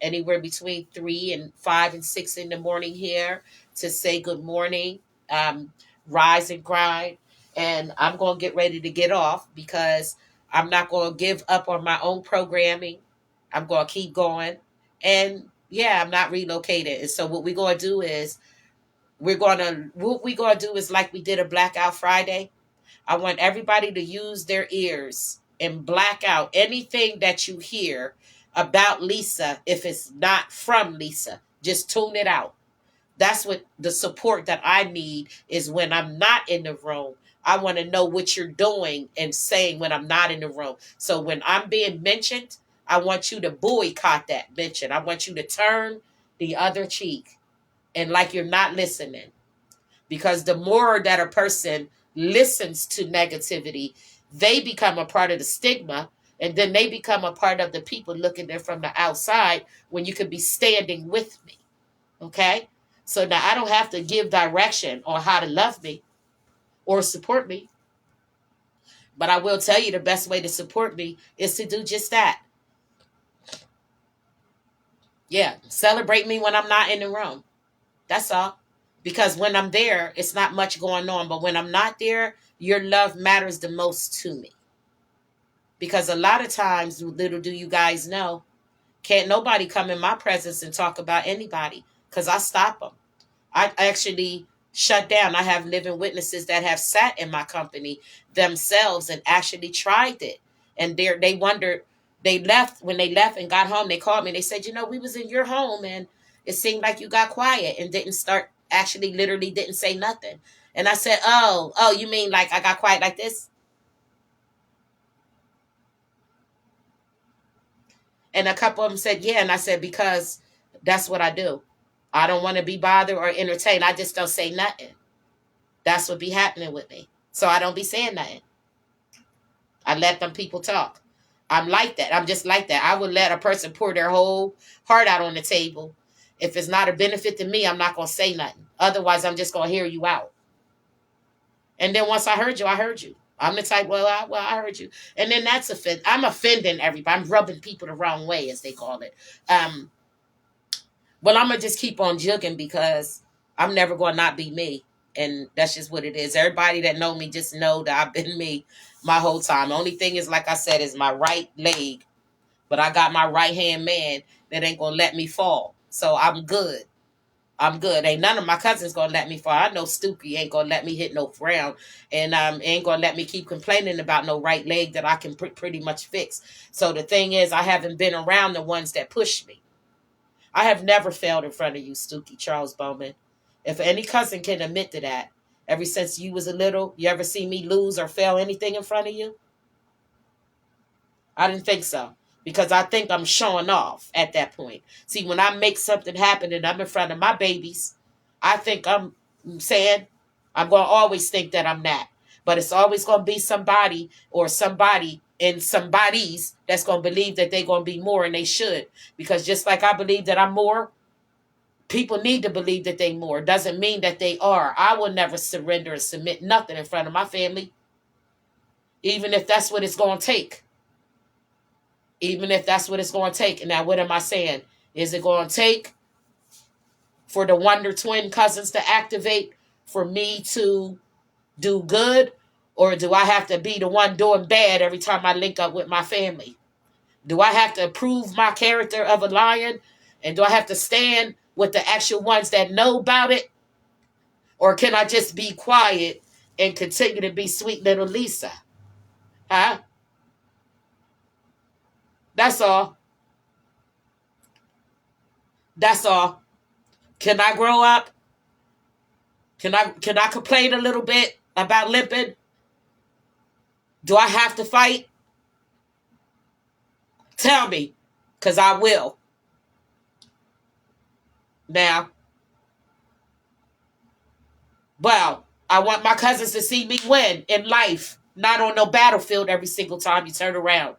anywhere between 3 and 5 and 6 in the morning here to say good morning, rise and grind. And I'm going to get ready to get off because I'm not going to give up on my own programming. I'm going to keep going. And yeah, I'm not relocated. And so what we're going to do is like we did a Blackout Friday. I want everybody to use their ears and black out anything that you hear about Lisa if it's not from Lisa. Just tune it out. That's what the support that I need is when I'm not in the room. I want to know what you're doing and saying when I'm not in the room. So when I'm being mentioned, I want you to boycott that mention. I want you to turn the other cheek and like you're not listening. Because the more that a person listens to negativity, they become a part of the stigma, and then they become a part of the people looking there from the outside when you could be standing with me. Okay? So now I don't have to give direction on how to love me or support me. But I will tell you the best way to support me is to do just that. Yeah, celebrate me when I'm not in the room. That's all. Because when I'm there, it's not much going on. But when I'm not there, your love matters the most to me. Because a lot of times, little do you guys know, can't nobody come in my presence and talk about anybody because I stop them. I actually shut down. I have living witnesses that have sat in my company themselves and actually tried it. And they wondered, when they left and got home, they called me and they said, we was in your home and it seemed like you got quiet and didn't start, actually literally didn't say nothing. And I said, oh, you mean like I got quiet like this? And a couple of them said, yeah. And I said, because that's what I do. I don't want to be bothered or entertained. I just don't say nothing. That's what be happening with me. So I don't be saying nothing. I let them people talk. I'm like that. I'm just like that. I would let a person pour their whole heart out on the table. If it's not a benefit to me, I'm not going to say nothing. Otherwise, I'm just going to hear you out. And then once I heard you, I heard you. I'm the type, I heard you. And then that's I'm offending everybody. I'm rubbing people the wrong way, as they call it. Well, I'm going to just keep on jugging because I'm never going to not be me. And that's just what it is. Everybody that know me just know that I've been me my whole time. Only thing is, like I said, is my right leg. But I got my right hand man that ain't gonna let me fall. So I'm good. I'm good. Ain't none of my cousins gonna let me fall. I know Stookie ain't gonna let me hit no ground, and ain't gonna let me keep complaining about no right leg that I can pretty much fix. So the thing is, I haven't been around the ones that push me. I have never failed in front of you, Stookie Charles Bowman. If any cousin can admit to that, ever since you was a little, you ever see me lose or fail anything in front of you? I didn't think so. Because I think I'm showing off at that point. See, when I make something happen and I'm in front of my babies, I think I'm saying, I'm going to always think that I'm that. But it's always going to be somebody or somebody and somebody's that's going to believe that they're going to be more, and they should. Because just like I believe that I'm more, people need to believe that they more. Doesn't mean that they are. I will never surrender and submit nothing in front of my family, even if that's what it's going to take. Even if that's what it's going to take. And now what am I saying? Is it going to take for the Wonder Twin cousins to activate for me to do good? Or do I have to be the one doing bad every time I link up with my family? Do I have to prove my character of a lion? And do I have to stand with the actual ones that know about it? Or can I just be quiet and continue to be sweet little Lisa? Huh? That's all. That's all. Can I grow up? Can I complain a little bit about limping? Do I have to fight? Tell me, because I will. Now, well, I want my cousins to see me win in life, not on no battlefield every single time you turn around.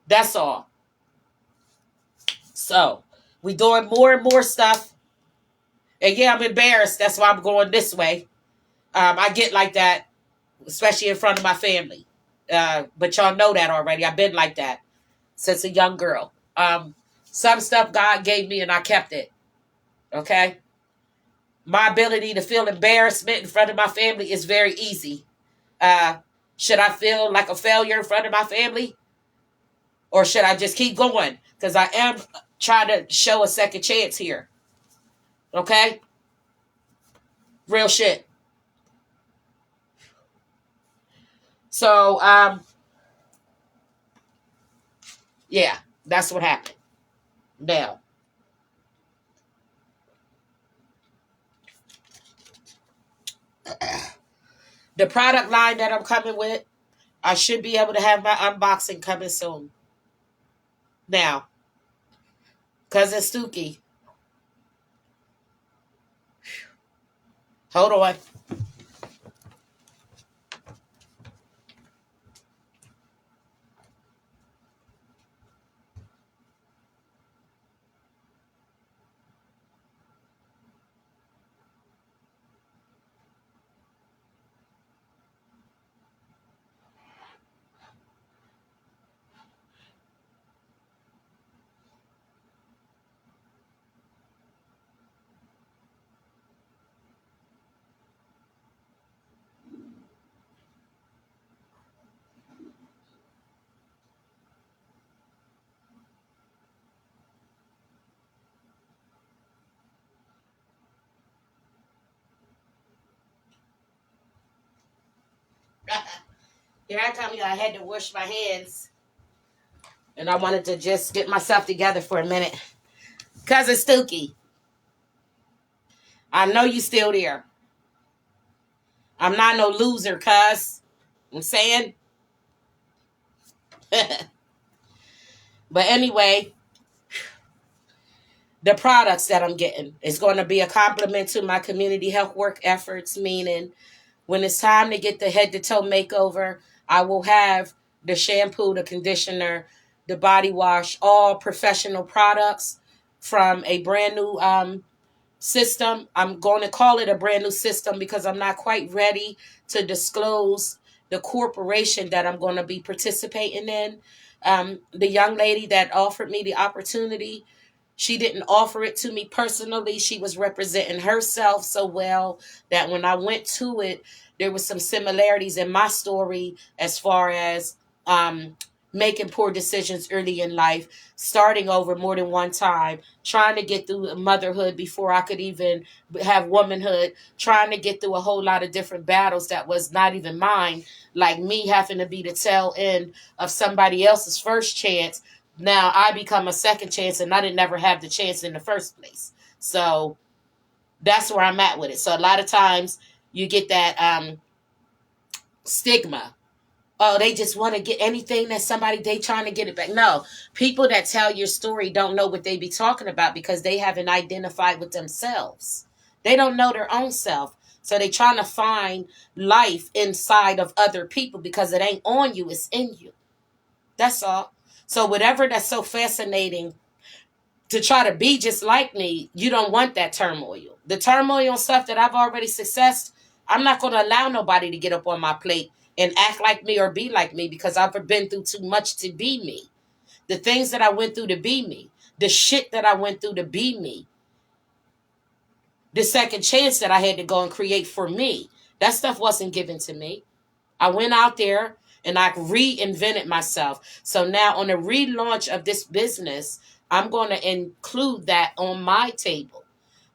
That's all. So, we doing more and more stuff. And yeah, I'm embarrassed. That's why I'm going this way. I get like that, especially in front of my family. But y'all know that already. I've been like that since a young girl. Some stuff God gave me and I kept it. Okay? My ability to feel embarrassment in front of my family is very easy. Should I feel like a failure in front of my family? Or should I just keep going? Because I am trying to show a second chance here. Okay? Real shit. So, yeah, that's what happened. Now, the product line that I'm coming with, I should be able to have my unboxing coming soon. Now, Cousin Stookie, hold on. Here I come, I had to wash my hands. And I wanted to just get myself together for a minute. Cousin Stookie, I know you still there. I'm not no loser, cuz. I'm saying. But anyway, the products that I'm getting is going to be a compliment to my community health work efforts, meaning when it's time to get the head to toe makeover, I will have the shampoo, the conditioner, the body wash, all professional products from a brand new system. I'm going to call it a brand new system because I'm not quite ready to disclose the corporation that I'm going to be participating in. The young lady that offered me the opportunity, She didn't offer it to me personally. She was representing herself so well that when I went to it, there was some similarities in my story as far as um, making poor decisions early in life, starting over more than one time, trying to get through motherhood before I could even have womanhood, trying to get through a whole lot of different battles that was not even mine, like me having to be the tail end of somebody else's first chance. Now I become a second chance, and I didn't never have the chance in the first place. So that's where I'm at with it. So a lot of times you get that stigma. Oh, they just want to get anything that somebody, they trying to get it back. No, people that tell your story don't know what they be talking about because they haven't identified with themselves. They don't know their own self. So they trying to find life inside of other people because it ain't on you, it's in you. That's all. So whatever that's so fascinating to try to be just like me, you don't want that turmoil. The turmoil and stuff that I've already successed, I'm not going to allow nobody to get up on my plate and act like me or be like me because I've been through too much to be me. The things that I went through to be me, the shit that I went through to be me, the second chance that I had to go and create for me, that stuff wasn't given to me. I went out there and I reinvented myself. So now on the relaunch of this business, I'm going to include that on my table.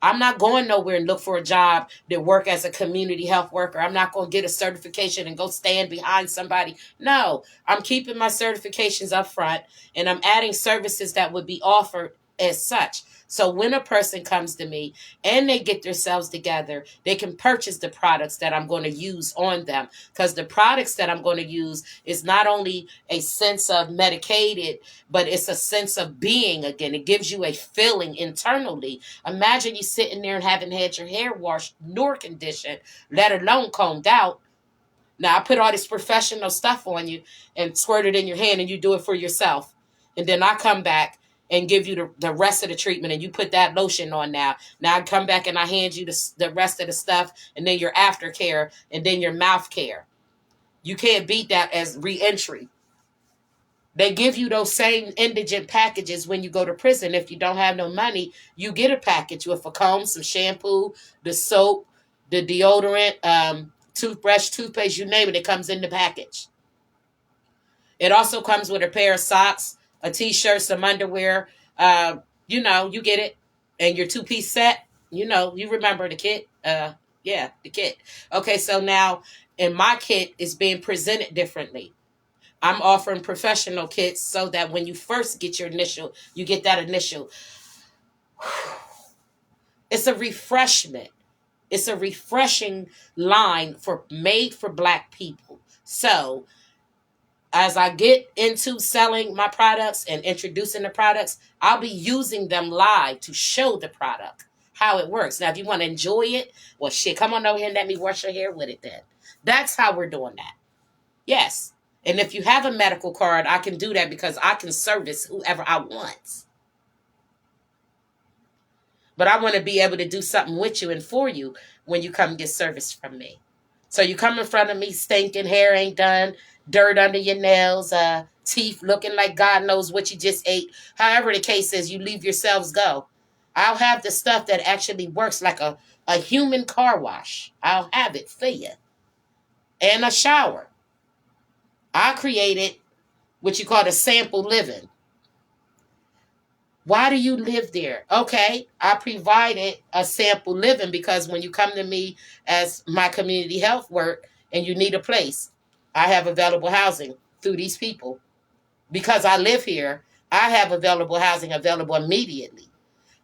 I'm not going nowhere and look for a job to work as a community health worker. I'm not going to get a certification and go stand behind somebody. No, I'm keeping my certifications up front and I'm adding services that would be offered as such. So when a person comes to me and they get themselves together, they can purchase the products that I'm going to use on them. Because the products that I'm going to use is not only a sense of medicated, but it's a sense of being again. It gives you a feeling internally. Imagine you sitting there and haven't had your hair washed nor conditioned, let alone combed out. Now, I put all this professional stuff on you and squirt it in your hand and you do it for yourself. And then I come back and give you the rest of the treatment and you put that lotion on now. Now I come back and I hand you the rest of the stuff and then your aftercare and then your mouth care. You can't beat that as reentry. They give you those same indigent packages when you go to prison. If you don't have no money, you get a package with a comb, some shampoo, the soap, the deodorant, toothbrush, toothpaste, you name it. It comes in the package. It also comes with a pair of socks, a t-shirt, some underwear. You get it. And your two-piece set, you remember the kit. Yeah, the kit. Okay, so now in my kit, it's being presented differently. I'm offering professional kits so that when you first get you get that initial. It's a refreshment. It's a refreshing line made for Black people. So as I get into selling my products and introducing the products, I'll be using them live to show the product, how it works. Now, if you want to enjoy it, well, shit, come on over here and let me wash your hair with it then. That's how we're doing that. Yes. And if you have a medical card, I can do that because I can service whoever I want. But I want to be able to do something with you and for you when you come get service from me. So you come in front of me, stinking, hair ain't done, dirt under your nails, teeth looking like God knows what you just ate. However the case is, you leave yourselves go. I'll have the stuff that actually works like a human car wash. I'll have it for you. And a shower. I created what you call the sample living. Why do you live there? Okay, I provided a sample living because when you come to me as my community health work and you need a place, I have available housing through these people. Because I live here, I have available housing available immediately.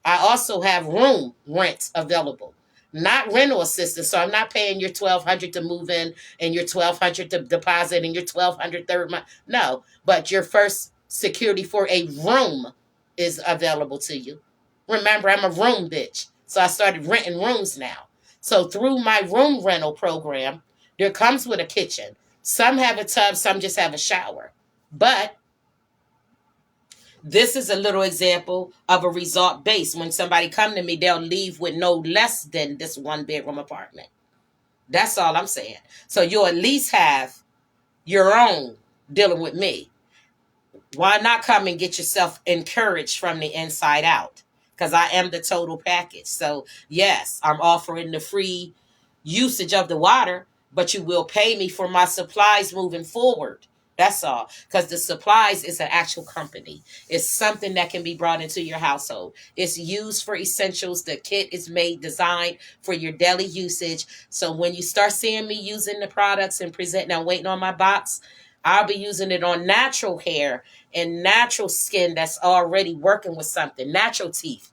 I also have room rents available, not rental assistance. So I'm not paying your $1,200 to move in and your $1,200 to deposit and your $1,200 third month. No, but your first security for a room is available to you. Remember, I'm a room bitch. So I started renting rooms now. So through my room rental program, there comes with a kitchen. Some have a tub, some just have a shower. But this is a little example of a result base. When somebody come to me, they'll leave with no less than this 1-bedroom apartment. That's all I'm saying. So you'll at least have your own dealing with me. Why not come and get yourself encouraged from the inside out? because I am the total package. So yes, I'm offering the free usage of the water, but you will pay me for my supplies moving forward. That's all. Because the supplies is an actual company. It's something that can be brought into your household. It's used for essentials. The kit is made, designed for your daily usage. So when you start seeing me using the products and presenting, I'm waiting on my box. I'll be using it on natural hair and natural skin that's already working with something, natural teeth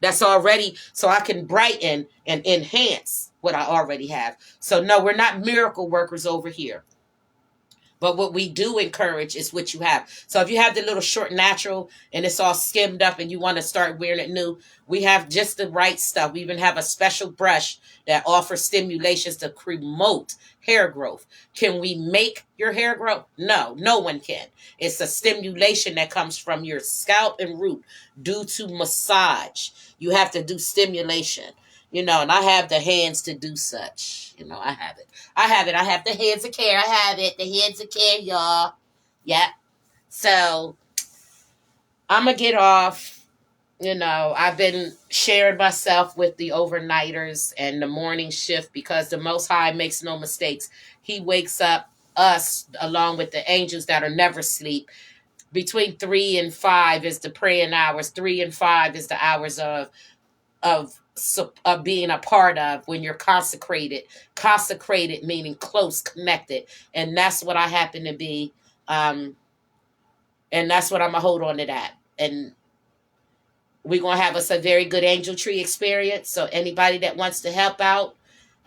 that's already, so I can brighten and enhance what I already have. So no, we're not miracle workers over here. But what we do encourage is what you have. So if you have the little short natural and it's all skimmed up and you want to start wearing it new, we have just the right stuff. We even have a special brush that offers stimulations to promote hair growth. Can we make your hair grow? No, no one can. It's a stimulation that comes from your scalp and root due to massage. You have to do stimulation. And I have the hands to do such. I have it. I have it. I have the hands of care. I have it. The hands of care, y'all. Yeah. So I'm going to get off. I've been sharing myself with the overnighters and the morning shift because the Most High makes no mistakes. He wakes up us along with the angels that are never sleep. Between 3 and 5 is the praying hours. 3 and 5 is the hours of being a part of when you're consecrated meaning close, connected, and that's what I happen to be, and that's what I'm gonna hold on to that. And we're gonna have us a very good angel tree experience. So anybody that wants to help out,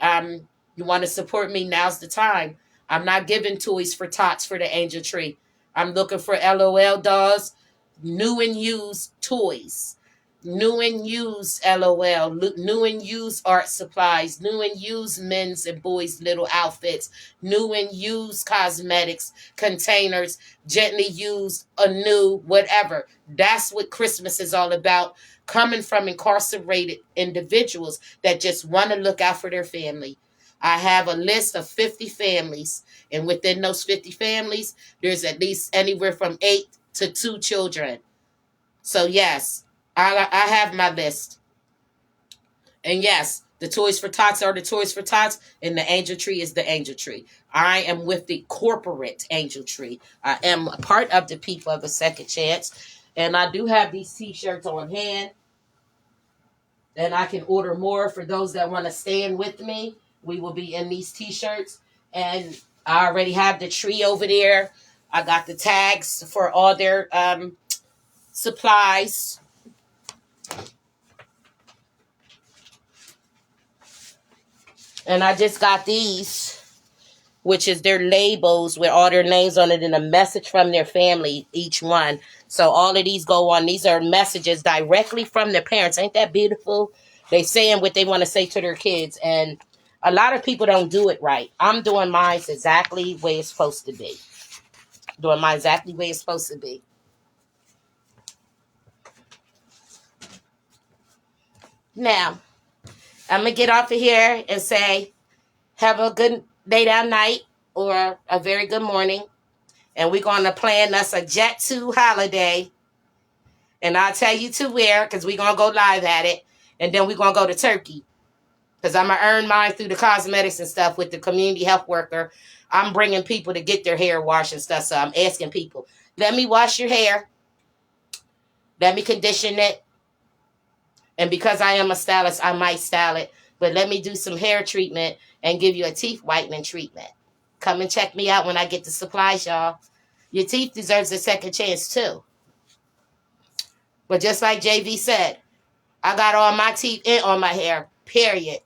you want to support me, now's the time. I'm not giving toys for tots for the angel tree. I'm looking for LOL dolls, new and used toys, new and used LOL, new and used art supplies, new and used men's and boys' little outfits, new and used cosmetics, containers, gently used, anew, whatever. That's what Christmas is all about, coming from incarcerated individuals that just want to look out for their family. I have a list of 50 families, and within those 50 families, there's at least anywhere from 8 to 2 children. So yes, I have my list. And yes, the Toys for Tots are the Toys for Tots, and the Angel Tree is the Angel Tree. I am with the corporate Angel Tree. I am a part of the people of a second chance. And I do have these t-shirts on hand. And I can order more for those that want to stand with me. We will be in these t-shirts. And I already have the tree over there. I got the tags for all their supplies. And I just got these, which is their labels with all their names on it and a message from their family, each one. So all of these go on. These are messages directly from their parents. Ain't that beautiful? They saying what they want to say to their kids. And a lot of people don't do it right. I'm doing mine exactly the way it's supposed to be. Doing mine exactly the way it's supposed to be. Now, I'm going to get off of here and say, have a good day that night or a very good morning. And we're going to plan us a Jet 2 holiday. And I'll tell you to where, because we're going to go live at it. And then we're going to go to Turkey. Because I'm going to earn mine through the cosmetics and stuff with the community health worker. I'm bringing people to get their hair washed and stuff. So I'm asking people, let me wash your hair. Let me condition it. And because I am a stylist, I might style it. But let me do some hair treatment and give you a teeth whitening treatment. Come and check me out when I get the supplies, y'all. Your teeth deserves a second chance, too. But just like JV said, I got all my teeth in on my hair, period.